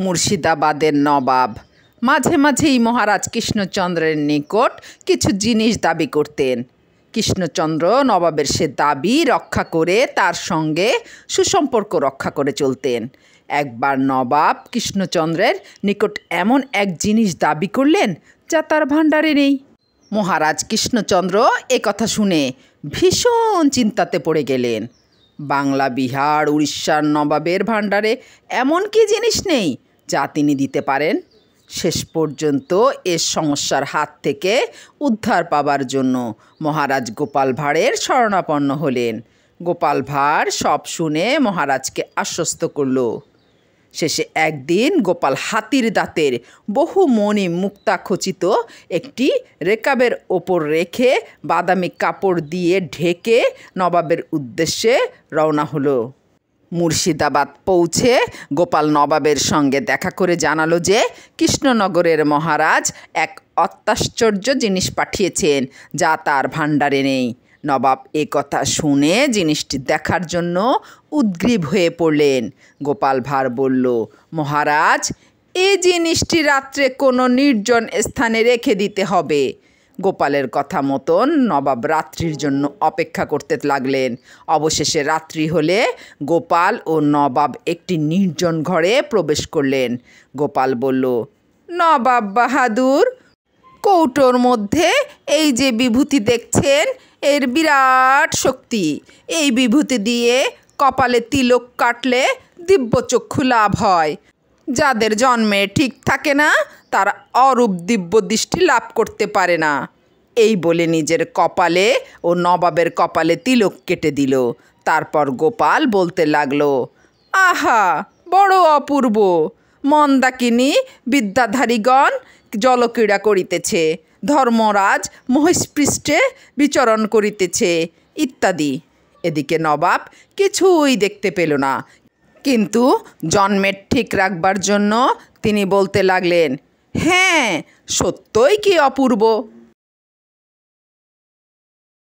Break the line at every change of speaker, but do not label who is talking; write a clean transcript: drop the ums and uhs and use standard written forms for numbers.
মুর্শিদাবাদের নবাব মাঝে মাঝেই মহারাজ কৃষ্ণচন্দ্রের নিকট কিছু জিনিস দাবি করতেন। কৃষ্ণচন্দ্র নবাবের সে দাবি রক্ষা করে তার সঙ্গে সুসম্পর্ক রক্ষা করে চলতেন। একবার নবাব কৃষ্ণচন্দ্রের নিকট এমন এক জিনিস দাবি করলেন যা তার ভাণ্ডারে নেই। মহারাজ কৃষ্ণচন্দ্র এ কথা শুনে ভীষণ চিন্তাতে পড়ে গেলেন। বাংলা, বিহার, উড়িষ্যার নবাবের ভাণ্ডারে এমন কি জিনিস নেই যা তিনি দিতে পারেন? শেষ পর্যন্ত এ সমস্যার হাত থেকে উদ্ধার পাবার জন্য মহারাজ গোপাল ভাঁড়ের শরণাপন্ন হলেন। গোপাল ভাঁড় সব শুনে মহারাজকে আশ্বস্ত করল। শেষে একদিন গোপাল হাতির দাঁতের বহু মণি মুক্তা খচিত একটি রেকাবের ওপর রেখে বাদামি কাপড় দিয়ে ঢেকে নবাবের উদ্দেশ্যে রওনা হলো। মুর্শিদাবাদ পৌঁছে গোপাল নবাবের সঙ্গে দেখা করে জানালো যে কৃষ্ণনগরের মহারাজ এক অত্যাশ্চর্য জিনিস পাঠিয়েছেন যা তার ভাণ্ডারে নেই। নবাব এ কথা শুনে জিনিসটি দেখার জন্য উদ্গ্রীব হয়ে পড়লেন। গোপাল ভাঁড় বলল, মহারাজ, এই জিনিসটি রাত্রে কোনো নির্জন স্থানে রেখে দিতে হবে। গোপালের কথা মতন নবাব রাত্রির জন্য অপেক্ষা করতে লাগলেন। অবশেষে রাত্রি হলে গোপাল ও নবাব একটি নির্জন ঘরে প্রবেশ করলেন। গোপাল বলল, নবাব বাহাদুর, কৌটোর মধ্যে এই যে বিভূতি দেখছেন এর বিরাট শক্তি। এই বিভূতি দিয়ে কপালে তিলক কাটলে দিব্যচক্ষু লাভ হয়। যাদের জন্মে ঠিক থাকে না তারা অরূপ দিব্য দৃষ্টি লাভ করতে পারে না। এই বলে নিজের কপালে ও নবাবের কপালে তিলক কেটে দিল। তারপর গোপাল বলতে লাগলো, আহা, বড় অপূর্ব! মন্দাকিনী বিদ্যাধারীগণ জলক্রীড়া করিতেছে, ধর্মরাজ মহিষপৃষ্ঠে বিচরণ করিতেছে ইত্যাদি। এদিকে নবাব কিছুই দেখতে পেল না, কিন্তু জন্মের ঠিক রাখবার জন্য তিনি বলতে লাগলেন, হ্যাঁ, সত্যই কি অপূর্ব!